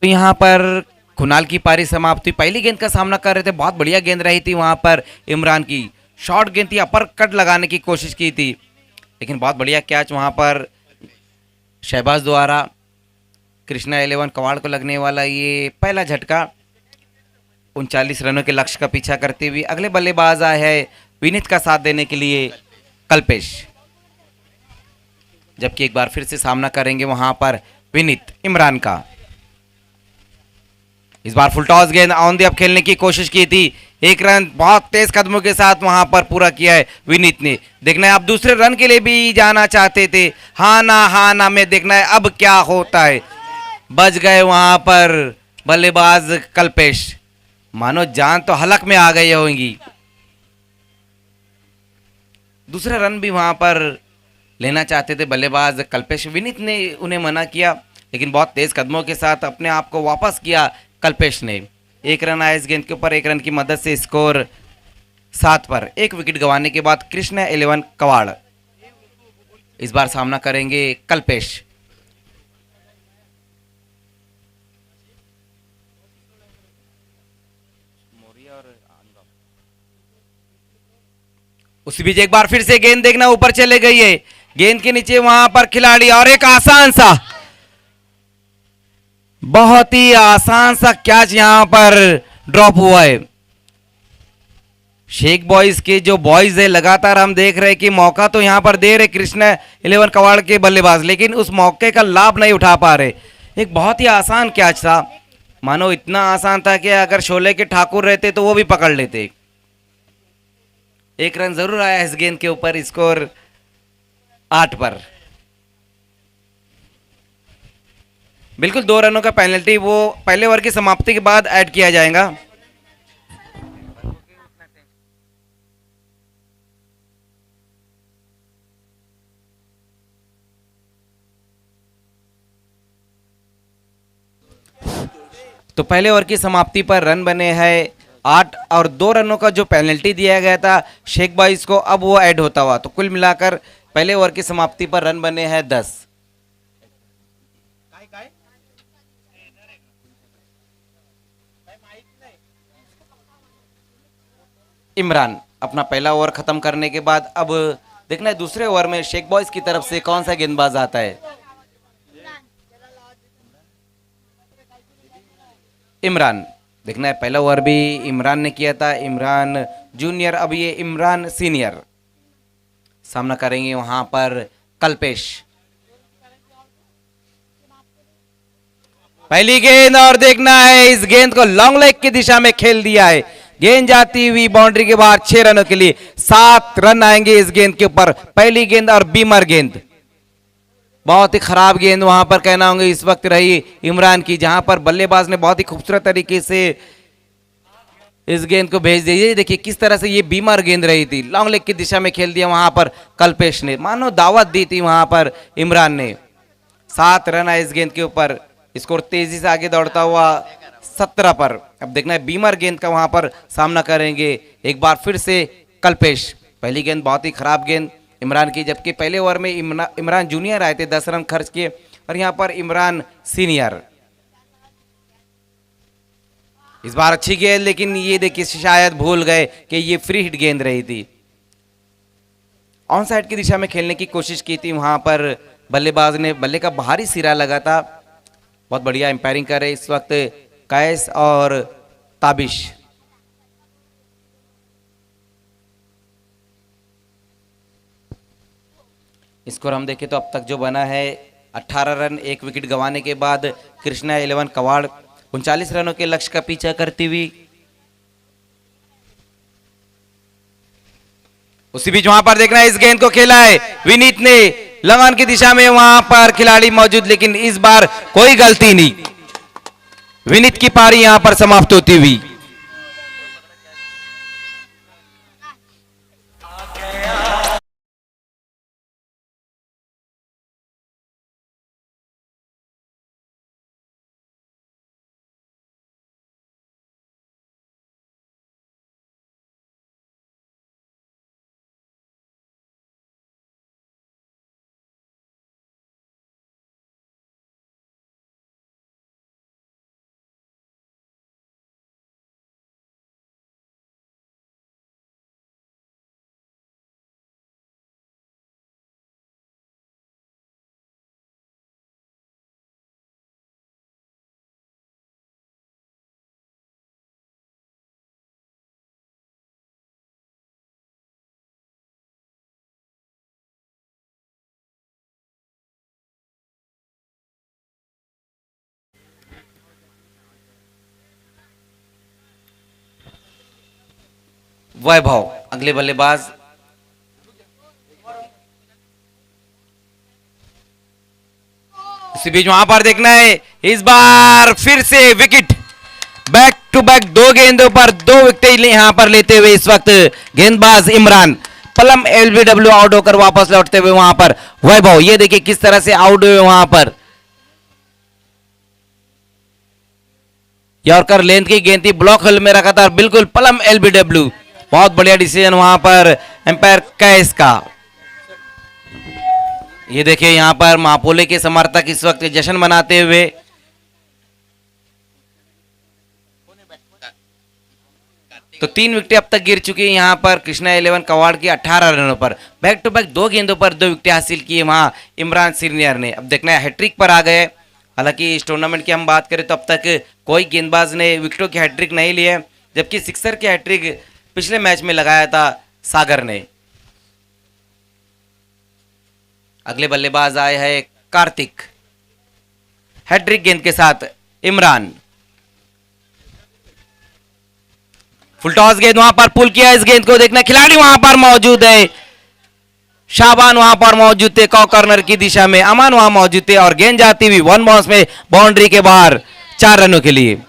तो यहाँ पर कुणाल की पारी समाप्त हुई। पहली गेंद का सामना कर रहे थे, बहुत बढ़िया गेंद रही थी वहां पर इमरान की। शॉर्ट गेंद थी, अपर कट लगाने की कोशिश की थी, लेकिन बहुत बढ़िया कैच वहां पर शहबाज द्वारा। कृष्णा 11 कवाड़ को लगने वाला ये पहला झटका 39 रनों के लक्ष्य का पीछा करते हुए अगले बल्लेबाज आए हैं विनीत का साथ देने के लिए कल्पेश, जबकि एक बार फिर से सामना करेंगे वहां पर विनीत इमरान का। इस बार फुल टॉस गेंद ऑन दी अप खेलने की कोशिश की थी, 1 रन बहुत तेज कदमों के साथ वहां पर पूरा किया है विनीत ने। देखना है अब दूसरे रन के लिए भी जाना चाहते थे, हाँ ना में देखना है अब क्या होता है। बच गए वहां पर बल्लेबाज कल्पेश, मानो जान तो हलक में आ गई होंगी। दूसरा रन भी वहां पर लेना चाहते थे बल्लेबाज कल्पेश, विनीत ने उन्हें मना किया, लेकिन बहुत तेज कदमों के साथ अपने आप को वापस किया कल्पेश ने। 1 रन आया इस गेंद के ऊपर, 1 रन की मदद से स्कोर 7 पर। 1 विकेट गंवाने के बाद कृष्णा 11 कवाड़ इस बार सामना करेंगे कल्पेश। उसी बीच एक बार फिर से गेंद देखना ऊपर चले गई है, गेंद के नीचे वहां पर खिलाड़ी और एक आसान सा, बहुत ही आसान सा कैच यहां पर ड्रॉप हुआ है। शेख बॉयज के जो बॉयज है लगातार हम देख रहे हैं कि मौका तो यहां पर दे रहे कृष्णा 11 कवाड़ के बल्लेबाज, लेकिन उस मौके का लाभ नहीं उठा पा रहे। एक बहुत ही आसान कैच था, मानो इतना आसान था कि अगर शोले के ठाकुर रहते तो वो भी पकड़ लेते। 1 रन जरूर आया इस गेंद के ऊपर, स्कोर 8 पर। बिल्कुल 2 रनों का पेनल्टी वो पहले ओवर की समाप्ति के बाद ऐड किया जाएगा। तो पहले ओवर की समाप्ति पर रन बने हैं 8 और 2 रनों का जो पेनल्टी दिया गया था शेख बॉयज को, अब वो ऐड होता हुआ, तो कुल मिलाकर पहले ओवर की समाप्ति पर रन बने हैं 10। इमरान अपना पहला ओवर खत्म करने के बाद अब देखना है दूसरे ओवर में शेख बॉयज की तरफ से कौन सा गेंदबाज आता है। इमरान, देखना है पहला ओवर भी इमरान ने किया था, इमरान जूनियर, अब ये इमरान सीनियर सामना करेंगे वहां पर कल्पेश। पहली गेंद और देखना है इस गेंद को लॉन्ग लेग की दिशा में खेल दिया है, गेंद जाती हुई बाउंड्री के बाहर 6 रनों के लिए 7 रन आएंगे इस गेंद के ऊपर। पहली गेंद और बीमर गेंद, बहुत ही खराब गेंद वहां पर कहना होंगे इस वक्त रही इमरान की, जहां पर बल्लेबाज ने बहुत ही खूबसूरत तरीके से इस गेंद को भेज दिया। देखिए किस तरह से ये बीमर गेंद रही थी, लॉन्ग लेग की दिशा में खेल दिया वहां पर कल्पेश ने, मानो दावत दी थी वहां पर इमरान ने। 7 रन आए इस गेंद के ऊपर, स्कोर तेजी से आगे दौड़ता हुआ 17 पर। अब देखना है बीमर गेंद का वहां पर सामना करेंगे एक बार फिर से कल्पेश। पहली गेंद बहुत ही खराब गेंद इमरान की, जबकि पहले ओवर में इमरान जूनियर आए थे, 10 रन खर्च किए, और यहां पर इमरान सीनियर। इस बार अच्छी गेंद, लेकिन ये देखिए शायद भूल गए कि ये फ्री हिट गेंद रही थी। ऑन साइड की दिशा में खेलने की कोशिश की थी वहां पर बल्लेबाज ने, बल्ले का बाहरी सिरा लगा था, बहुत बढ़िया एम्पायरिंग कर रहे इस वक्त कैस और ताबिश। स्कोर हम देखें तो अब तक जो बना है 18 रन, 1 विकेट गंवाने के बाद कृष्णा 11 कवाड़ 39 रनों के लक्ष्य का पीछा करती हुई। उसी बीच वहां पर देखना इस गेंद को खेला है विनीत ने लंगन की दिशा में, वहां पर खिलाड़ी मौजूद लेकिन इस बार कोई गलती नहीं। विनीत की पारी यहां पर समाप्त होती हुई। वैभव अगले बल्लेबाज। इसी बीच वहां पर देखना है इस बार फिर से विकेट, बैक टू बैक 2 गेंदों पर 2 विकेट यहां पर लेते हुए इस वक्त गेंदबाज इमरान पलम एलबीडब्ल्यू आउट होकर वापस लौटते हुए वहां पर वैभव, ये देखिए किस तरह से आउट हुए वहां पर। यॉर्कर लेंथ की गेंद थी, ब्लॉक होल में रखा था बिल्कुल पलम एलबीडब्ल्यू। बहुत बढ़िया डिसीजन वहां पर एम्पायर कैस का। ये देखिए यहां पर मापोले के समर्थक इस वक्त जश्न मनाते हुए। तो 3 विकेटें अब तक गिर चुकी है यहां पर कृष्णा 11 कवाड़ की 18 रनों पर। बैक टू बैक 2 गेंदों पर 2 विकेटें हासिल की है वहां इमरान सीनियर ने। अब देखना है हैट्रिक पर आ गए। हालांकि इस टूर्नामेंट की हम बात करें तो अब तक कोई गेंदबाज ने विकेटों की हैट्रिक नहीं ली है, जबकि सिक्सर की हैट्रिक पिछले मैच में लगाया था सागर ने। अगले बल्लेबाज आए हैं कार्तिक, हैट्रिक गेंद के साथ इमरान। फुल टॉस गेंद वहां पर पुल किया, इस गेंद को देखना खिलाड़ी वहां पर मौजूद है, शाबान वहां पर मौजूद थे कॉर्नर की दिशा में, अमान वहां मौजूद थे और गेंद जाती हुई 1 बाउंस में बाउंड्री के बाहर 4 रनों के लिए।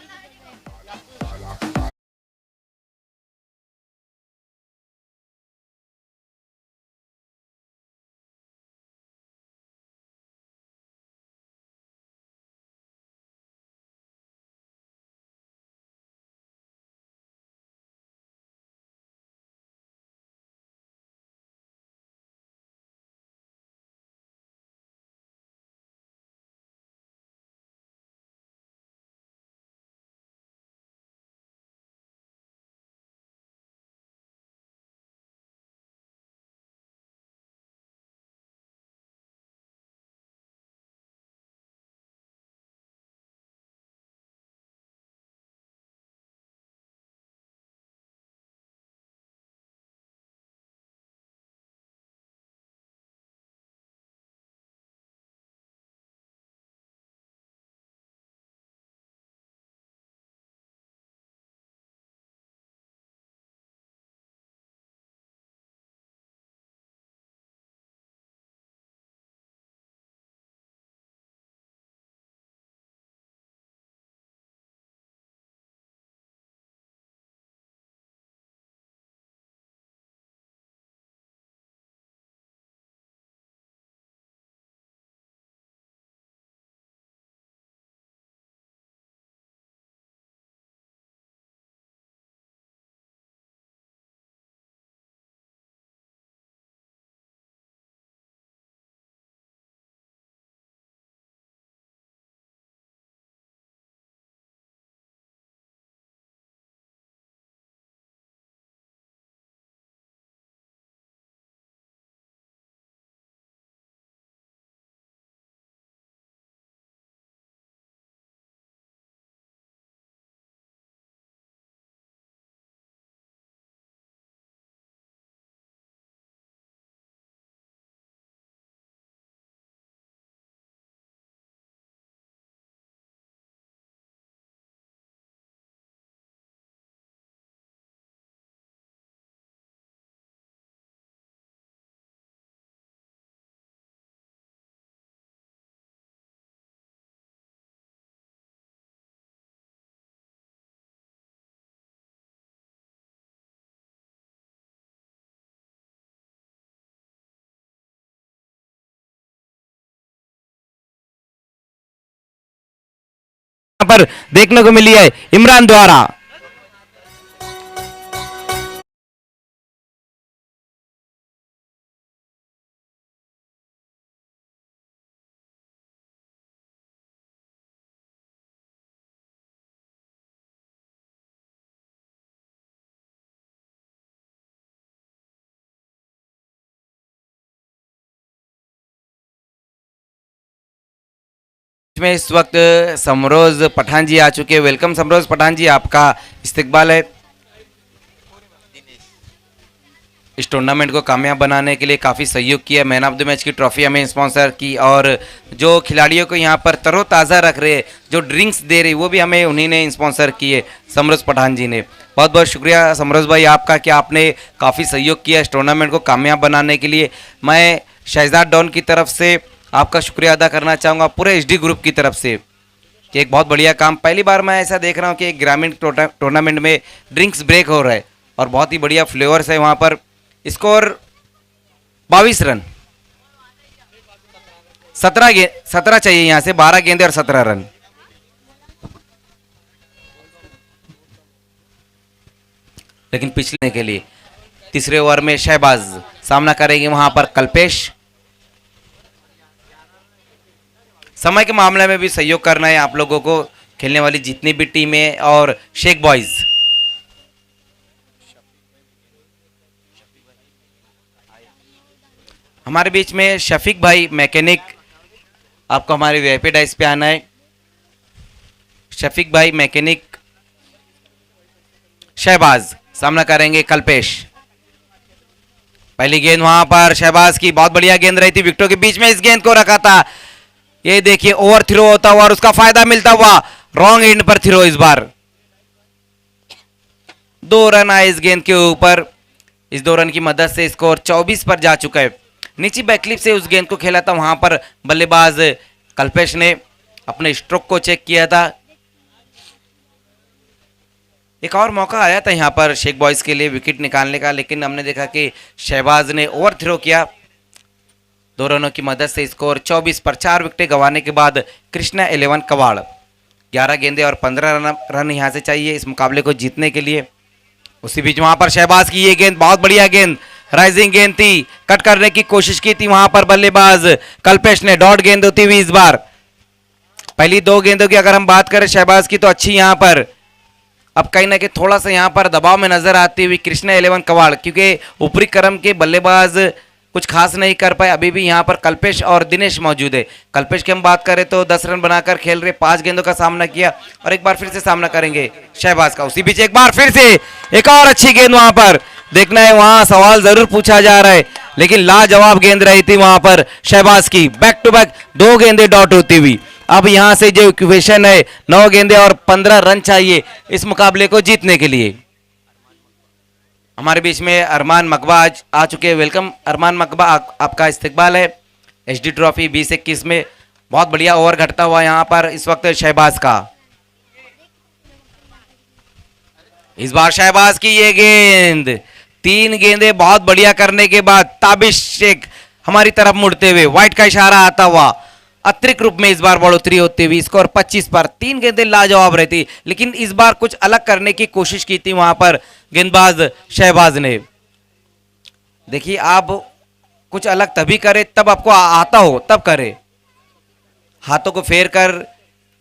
पर देखने को मिली है इमरान द्वारा। में इस वक्त समरोज पठान जी आ चुके हैं। वेलकम समरोज पठान जी, आपका इस्तकबाल है। इस टूर्नामेंट को कामयाब बनाने के लिए काफ़ी सहयोग किया, मैन ऑफ द मैच की ट्रॉफी हमें स्पॉन्सर की, और जो खिलाड़ियों को यहाँ पर तरोताज़ा रख रहे, जो ड्रिंक्स दे रहे, वो भी हमें उन्हीं ने स्पॉन्सर किए, समरोज पठान जी ने। बहुत बहुत शुक्रिया समरोज भाई आपका कि आपने काफ़ी सहयोग किया इस टूर्नामेंट को कामयाब बनाने के लिए। मैं शहजाद डॉन की तरफ से आपका शुक्रिया अदा करना चाहूँगा, पूरे एचडी ग्रुप की तरफ से, कि एक बहुत बढ़िया काम। पहली बार मैं ऐसा देख रहा हूँ कि एक ग्रामीण टूर्नामेंट में ड्रिंक्स ब्रेक हो रहा है और बहुत ही बढ़िया फ्लेवर्स है वहाँ पर। स्कोर 22 रन, 17 चाहिए यहाँ से, 12 गेंदे और 17 रन। लेकिन पिछले के लिए तीसरे ओवर में शहबाज सामना करेंगे वहां पर कल्पेश। समय के मामले में भी सहयोग करना है आप लोगों को, खेलने वाली जितनी भी टीमें और शेख बॉयज। हमारे बीच में शफीक भाई मैकेनिक, आपको हमारे वीआईपी डाइस पे आना है। शफीक भाई मैकेनिक, शहबाज सामना करेंगे कल्पेश। पहली गेंद वहां पर शहबाज की, बहुत बढ़िया गेंद रही थी, विकेटों के बीच में इस गेंद को रखा था। ये देखिए ओवर थ्रो होता हुआ और उसका फायदा मिलता हुआ, रॉन्ग एंड पर थ्रो। इस बार 2 रन आए इस गेंद के ऊपर। इस 2 रन की मदद से स्कोर 24 पर जा चुका है। नीचे बैकलिप से उस गेंद को खेला था, वहां पर बल्लेबाज कल्पेश ने अपने स्ट्रोक को चेक किया था। एक और मौका आया था यहां पर शेख बॉयज के लिए विकेट निकालने का, लेकिन हमने देखा कि शहबाज ने ओवर थ्रो किया। 2 रनों की मदद से स्कोर 24 पर। 4 विकेटें गंवाने के बाद कृष्णा 11 कवाड़, 11 गेंदे और 15 रन यहां से चाहिए इस मुकाबले को जीतने के लिए। उसी बीच वहां पर शहबाज की ये गेंद, बहुत बढ़िया गेंद, राइजिंग गेंद थी, कट करने की कोशिश की थी वहां पर बल्लेबाज कल्पेश ने। डॉट गेंद होती हुई इस बार। पहली 2 गेंदों की अगर हम बात करें शहबाज की तो अच्छी यहां पर, अब कहीं ना कहीं थोड़ा सा यहां पर दबाव में नजर आती हुई कृष्णा 11 कवाड़, क्योंकि ऊपरी क्रम के बल्लेबाज कुछ खास नहीं कर पाए। अभी भी यहां पर कल्पेश और दिनेश मौजूद है। कल्पेश की हम बात करें तो 10 रन बनाकर खेल रहे, 5 गेंदों का सामना किया और एक बार फिर से सामना करेंगे शहबाज का। उसी बीच एक बार फिर से एक और अच्छी गेंद वहां पर, देखना है वहां सवाल जरूर पूछा जा रहा है, लेकिन लाजवाब गेंद रही थी वहां पर शहबाज की। बैक टू बैक 2 गेंदें डॉट होती हुई। अब यहां से जो इक्वेशन है 9 गेंदे और 15 रन चाहिए इस मुकाबले को जीतने के लिए। हमारे बीच में अरमान मकबा आज आ चुके हैं। वेलकम अरमान मकबा, आपका इस्तकबाल है एचडी ट्रॉफी 2021 में। बहुत बढ़िया ओवर घटता हुआ यहां पर इस वक्त शहबाज का। इस बार शहबाज की ये गेंद, 3 गेंदे बहुत बढ़िया करने के बाद ताबिश शेख हमारी तरफ मुड़ते हुए, व्हाइट का इशारा आता हुआ, अतिरिक्त रूप में इस बार बढ़ोतरी होती हुई, स्कोर 25 पर। 3 गेंदें लाजवाब रहती, लेकिन इस बार कुछ अलग करने की कोशिश की थी वहां पर गेंदबाज शहबाज ने। देखिए आप कुछ अलग तभी करे तब आपको आता हो तब करे। हाथों को फेर कर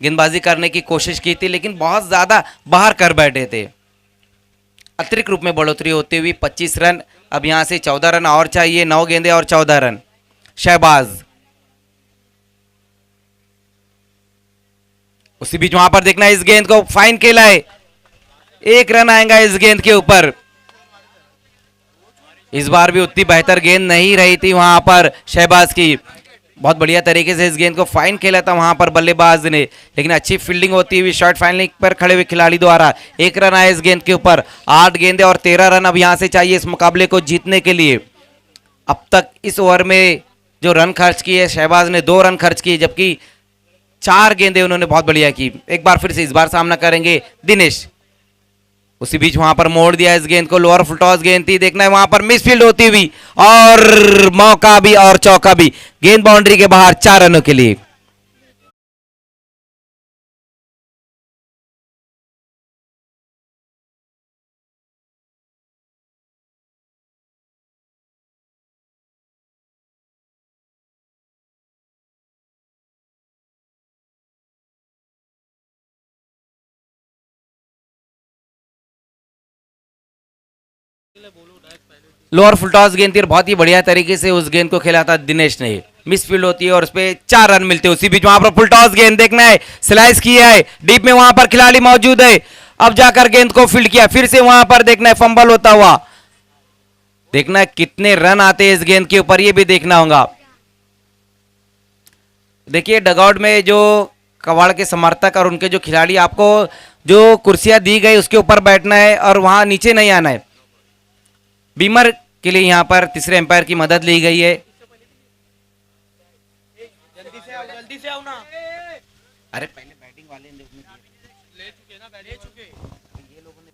गेंदबाजी करने की कोशिश की थी, लेकिन बहुत ज्यादा बाहर कर बैठे थे। अतिरिक्त रूप में बढ़ोतरी होती हुई 25 रन। अब यहां से 14 रन और चाहिए, 9 गेंदे और 14 रन। शहबाज उसी बीच वहां पर देखना इस गेंद को फाइन खेला है, 1 रन आएगा इस गेंद के ऊपर। इस बार भी उतनी बेहतर गेंद नहीं रही थी वहां पर शहबाज की, बहुत बढ़िया तरीके से इस गेंद को फाइन खेला था वहां पर बल्लेबाज ने, लेकिन अच्छी फील्डिंग होती हुई शॉर्ट फाइनलिंग पर खड़े हुए खिलाड़ी द्वारा 1 रन आया इस गेंद के ऊपर। 8 गेंदे और 13 रन अब यहां से चाहिए इस मुकाबले को जीतने के लिए। अब तक इस ओवर में जो रन खर्च किए शहबाज ने 2 रन खर्च किए, जबकि 4 गेंदे उन्होंने बहुत बढ़िया की। एक बार फिर से इस बार सामना करेंगे दिनेश। उसी बीच वहां पर मोड़ दिया इस गेंद को, लोअर फुल टॉस गेंद थी, देखना है वहां पर मिसफील्ड होती हुई और मौका भी और चौका भी, गेंद बाउंड्री के बाहर 4 रनों के लिए। लोअर फुल टॉस गेंद थी और बहुत ही बढ़िया तरीके से उस गेंद को खेला था दिनेश ने। मिसफील्ड होती है और उस पर 4 रन मिलते हैं। उसी बीच वहां पर फुल टॉस गेंद देखना है, स्लाइस किया है, डीप में वहां पर खिलाड़ी मौजूद है, अब जाकर गेंद को फील्ड किया, फिर से वहां पर देखना है फंबल होता हुआ। देखना है कितने रन आते हैं इस गेंद के ऊपर, ये भी देखना होगा। देखिए डगआउट में जो कवाड़ के समर्थक और उनके जो खिलाड़ी, आपको जो कुर्सियां दी गई उसके ऊपर बैठना है और वहां नीचे नहीं आना है। बीमर के लिए यहां पर तीसरे एम्पायर की मदद ली गई है। अरे पहले बैटिंग वाले ने ले चुके ना, ले चुके ये लोगों ने।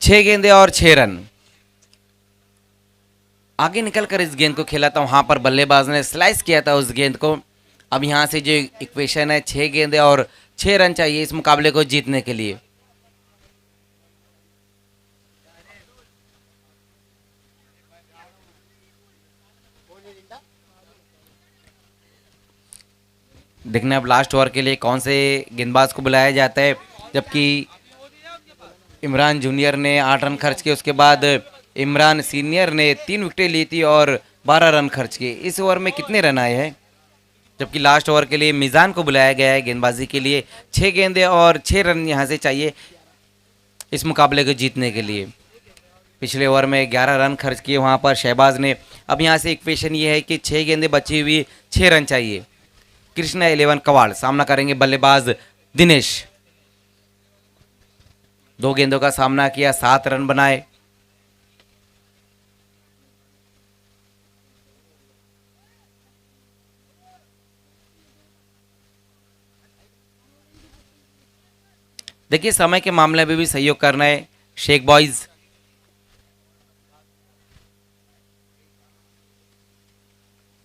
छह गेंदे और 6 रन। आगे निकलकर इस गेंद को खेला था, वहां पर बल्लेबाज ने स्लाइस किया था उस गेंद को। अब यहां से जो इक्वेशन है 6 गेंदे और 6 रन चाहिए इस मुकाबले को जीतने के लिए। देखने अब लास्ट ओवर के लिए कौन से गेंदबाज को बुलाया जाता है। जबकि इमरान जूनियर ने 8 रन खर्च किए, उसके बाद इमरान सीनियर ने 3 विकेटें ली थी और 12 रन खर्च किए। इस ओवर में कितने रन आए हैं? जबकि लास्ट ओवर के लिए मिजान को बुलाया गया है गेंदबाजी के लिए। 6 गेंदे और 6 रन यहाँ से चाहिए इस मुकाबले को जीतने के लिए। पिछले ओवर में 11 रन खर्च किए वहाँ पर शहबाज ने। अब यहाँ से इक्वेशन ये है कि 6 गेंदे बची हुई, 6 रन चाहिए। कृष्णा 11 कवाड़ सामना करेंगे बल्लेबाज दिनेश। 2 गेंदों का सामना किया, 7 रन बनाए। देखिए समय के मामले में भी सहयोग करना है शेख बॉयज।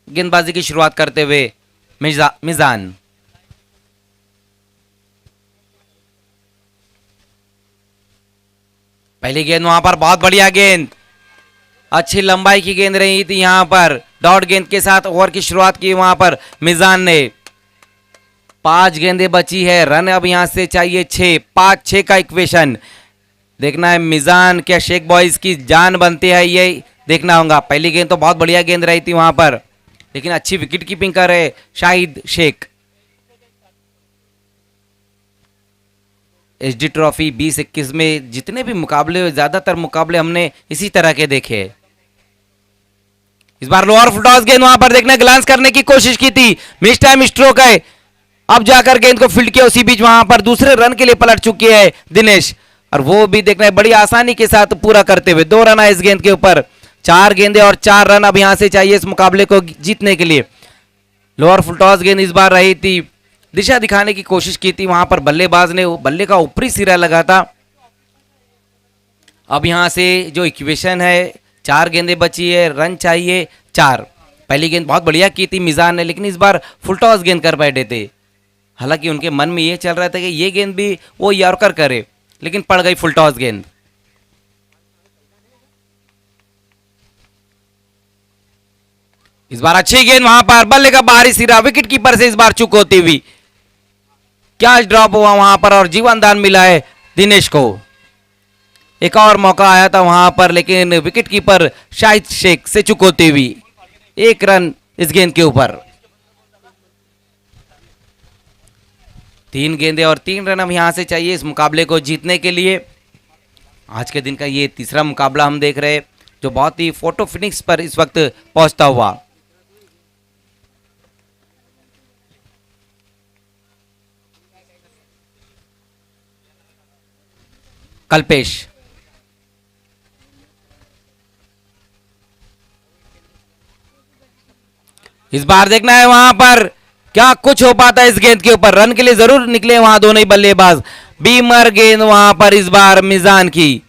गेंदबाजी की शुरुआत करते हुए मिजान। पहली गेंद वहां पर बहुत बढ़िया गेंद, अच्छी लंबाई की गेंद रही थी। यहां पर डॉट गेंद के साथ ओवर की शुरुआत की वहां पर मिजान ने। 5 गेंदें बची है, रन अब यहां से चाहिए 6। 5-6 का इक्वेशन देखना है। मिजान क्या शेख बॉयज की जान बनती है, ये देखना होगा। पहली गेंद तो बहुत बढ़िया गेंद रही थी वहां पर, लेकिन अच्छी विकेट कीपिंग कर रहे शाहिद शेख। एचडी ट्रॉफी 2021 में जितने भी मुकाबले, ज्यादातर मुकाबले हमने इसी तरह के देखे। इस बार लोअर फुल टॉस गेंद वहां पर देखना, ग्लांस करने की कोशिश की थी, मिस टाइम स्ट्रोक है। अब जाकर गेंद को फील्ड किया, उसी बीच वहां पर दूसरे रन के लिए पलट चुके हैं दिनेश, और वो भी देखना है बड़ी आसानी के साथ पूरा करते हुए। 2 रन है इस गेंद के ऊपर। 4 गेंदे और 4 रन अब यहां से चाहिए इस मुकाबले को जीतने के लिए। लोअर फुल टॉस गेंद इस बार रही थी, दिशा दिखाने की कोशिश की थी वहां पर बल्लेबाज ने, बल्ले का ऊपरी सिरा लगा था। अब यहां से जो इक्वेशन है 4 गेंदें बची है, रन चाहिए 4। पहली गेंद बहुत बढ़िया की थी मिजान ने, लेकिन इस बार फुल टॉस गेंद कर बैठे थे। हालांकि उनके मन में ये चल रहा था कि ये गेंद भी वो यॉर्कर करे, लेकिन पड़ गई फुल टॉस गेंद। इस बार अच्छी गेंद वहां पर, बल्ले का बाहरी सिरा, विकेट कीपर से इस बार चूक होती हुई। क्या ड्रॉप हुआ वहां पर और जीवन दान मिला है दिनेश को। एक और मौका आया था वहां पर, लेकिन विकेट कीपर शाहिद शेख से चूक होती हुई। 1 रन इस गेंद के ऊपर। 3 गेंदे और 3 रन हम यहां से चाहिए इस मुकाबले को जीतने के लिए। आज के दिन का ये तीसरा मुकाबला हम देख रहे हैं, जो बहुत ही फोटो फिनिक्स पर इस वक्त पहुंचता हुआ। कल्पेश। इस बार देखना है वहां पर क्या कुछ हो पाता है इस गेंद के ऊपर। रन के लिए जरूर निकले वहां दोनों ही बल्लेबाज। बीमर गेंद वहां पर इस बार मिजान की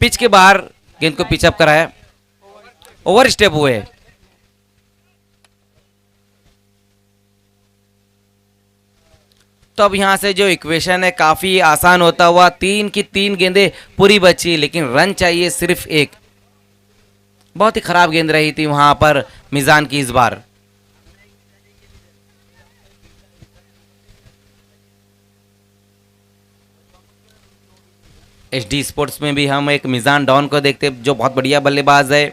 पिच के बाहर गेंद को पिचअप कराया, ओवर स्टेप हुए। तो अब यहां से जो इक्वेशन है काफी आसान होता हुआ, 3 की 3 गेंदें पूरी बची, लेकिन रन चाहिए सिर्फ एक। बहुत ही खराब गेंद रही थी वहां पर मिजान की इस बार। एचडी स्पोर्ट्स में भी हम एक मिजान डॉन को देखते जो बहुत बढ़िया बल्लेबाज है।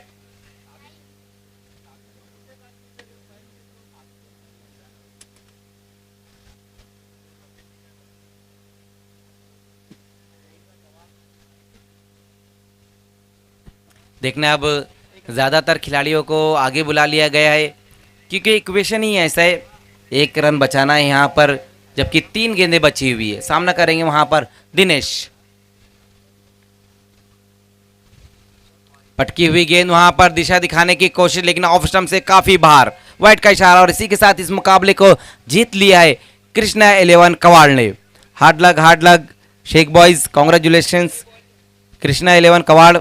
देखना अब ज्यादातर खिलाड़ियों को आगे बुला लिया गया है क्योंकि इक्वेशन ही ऐसा है, 1 रन बचाना है यहां पर, जबकि 3 गेंदें बची हुई है। सामना करेंगे वहां पर दिनेश। पटकी हुई गेंद वहां पर दिशा दिखाने की कोशिश, लेकिन ऑफ स्टंप से काफी बाहर, वाइड का इशारा, और इसी के साथ इस मुकाबले को जीत लिया है कृष्णा 11 कवाड़ ने। Hard luck Sheikh boys, congratulations Krishna 11 कवाड़।